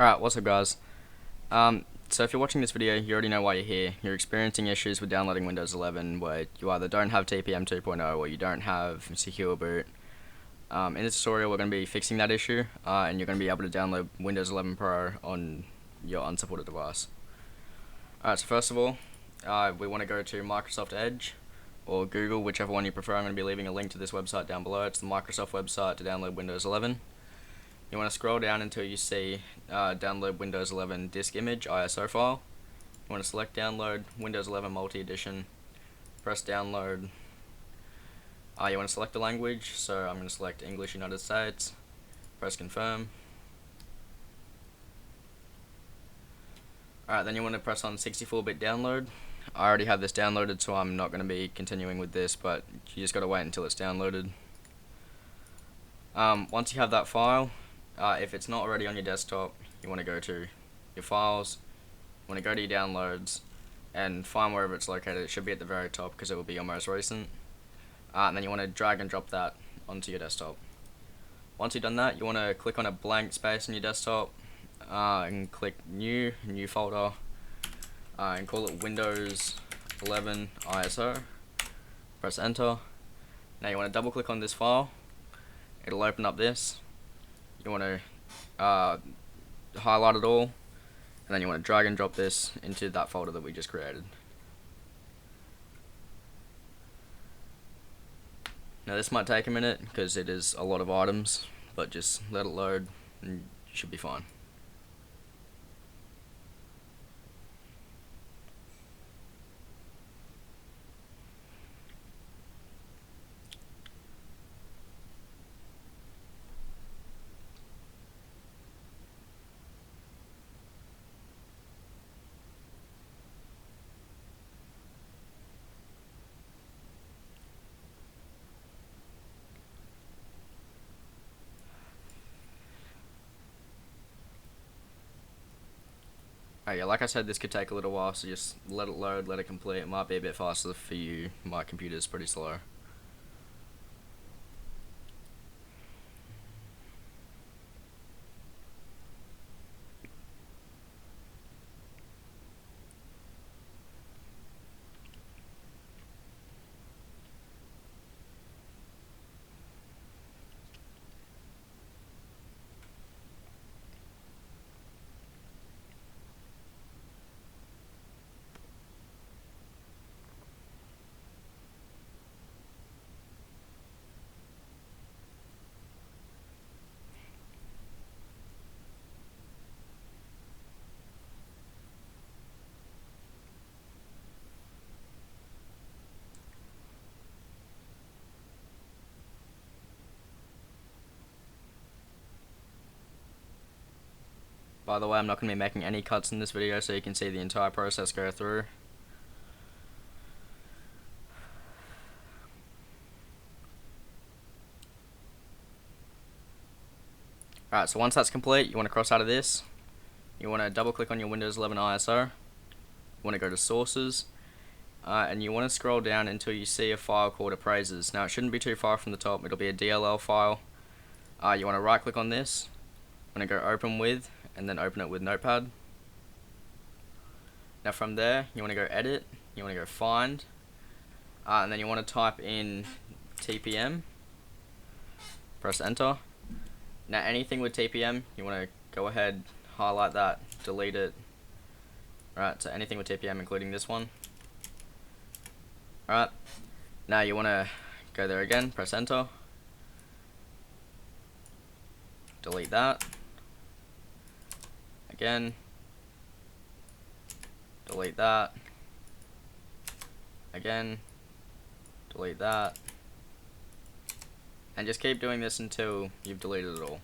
Alright, what's up guys? So if you're watching this video, you already know why you're here. You're experiencing issues with downloading Windows 11 where you either don't have TPM 2.0 or you don't have SecureBoot. In this tutorial we're going to be fixing that issue, and you're going to be able to download Windows 11 Pro on your unsupported device. Alright, so first of all, we want to go to Microsoft Edge or Google, whichever one you prefer. I'm going to be leaving a link to this website down below. It's the Microsoft website to download Windows 11. You want to scroll down until you see download Windows 11 disk image ISO file. You want to select download Windows 11 multi-edition, press download. You want to select the language, so I'm going to select English United States, press confirm. Alright, then you want to press on 64-bit download. I already have this downloaded, so I'm not going to be continuing with this, but you just got to wait until it's downloaded. Once you have that file, if it's not already on your desktop, you want to go to your files, you want to go to your downloads, and find wherever it's located. It should be at the very top because it will be your most recent. And then you want to drag and drop that onto your desktop. Once you've done that, you want to click on a blank space on your desktop and click new folder, and call it Windows 11 ISO. Press enter. Now you want to double click on this file. It'll open up this. You want to highlight it all, and then you want to drag and drop this into that folder that we just created. Now this might take a minute because it is a lot of items, but just let it load and you should be fine. Yeah, like I said, this could take a little while, so just let it load, let it complete. It might be a bit faster for you. My computer's pretty slow. By the way, I'm not going to be making any cuts in this video, so you can see the entire process go through. Alright, so once that's complete, you want to cross out of this. You want to double click on your Windows 11 ISO. You want to go to sources, and you want to scroll down until you see a file called appraisers. Now it shouldn't be too far from the top. It'll be a DLL file. You want to right click on this. You want to go open with, and then open it with Notepad. Now from there, you want to go edit. You want to go find, and then you want to type in TPM. Press enter. Now anything with TPM, you want to go ahead, highlight that, delete it. Alright, so anything with TPM, including this one. Alright, now you want to go there again, press enter. Delete that. Again. Delete that. Again. Delete that. And just keep doing this until you've deleted it all.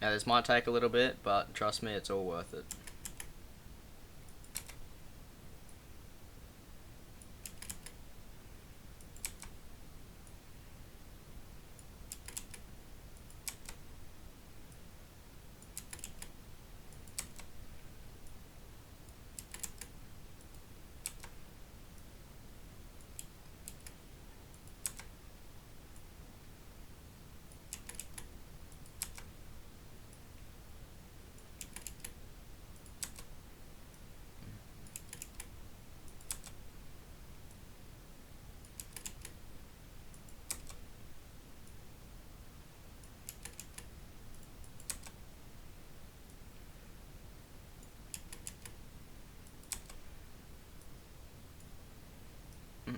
Now this might take a little bit, but trust me, it's all worth it.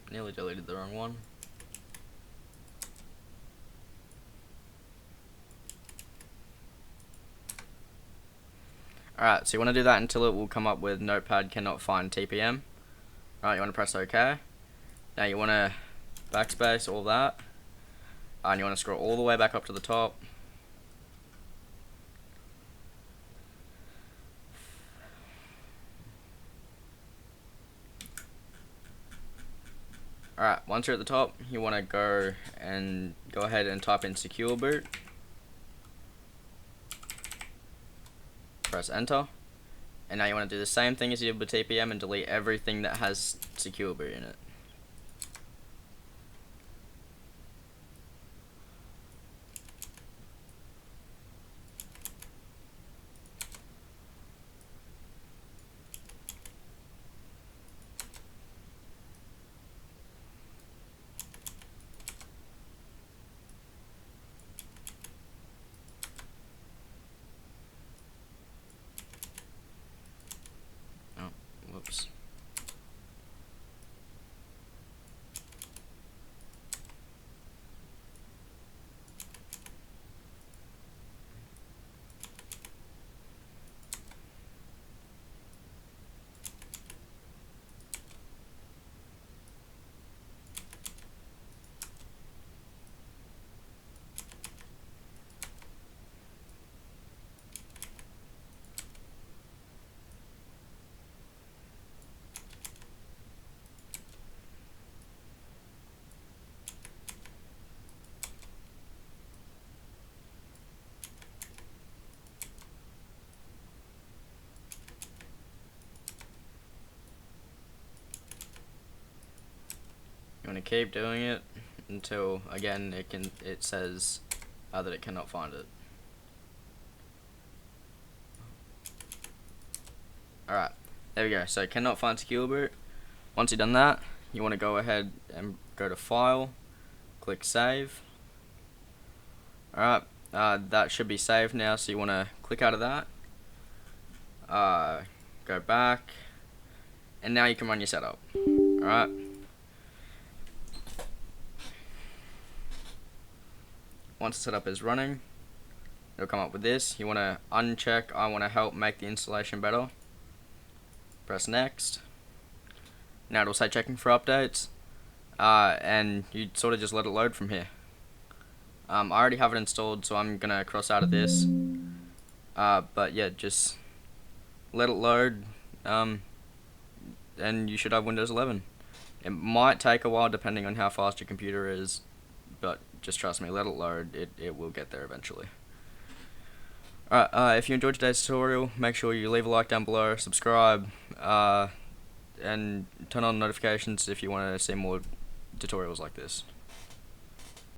Nearly deleted the wrong one. Alright, so you want to do that until it will come up with Notepad cannot find TPM. Alright, you want to press OK. Now you want to backspace all that. And you want to scroll all the way back up to the top. Alright, once you're at the top, you want to go ahead and type in SecureBoot. Press enter. And now you want to do the same thing as you did with TPM and delete everything that has SecureBoot in it. Whoops. You want to keep doing it until again it says that it cannot find it. Alright, there we go. So cannot find SecureBoot. Once you've done that, you want to go ahead and go to File, click Save. Alright, that should be saved now, so you want to click out of that, go back, and now you can run your setup. Alright. Once the setup is running, it'll come up with this. You want to uncheck I want to help make the installation better. Press next. Now it'll say checking for updates, and you sort of just let it load from here. I already have it installed, so I'm gonna cross out of this. But yeah, just let it load, and you should have Windows 11. It might take a while depending on how fast your computer is, but just trust me, let it load, it will get there eventually. Alright, if you enjoyed today's tutorial, make sure you leave a like down below, subscribe, and turn on notifications if you want to see more tutorials like this.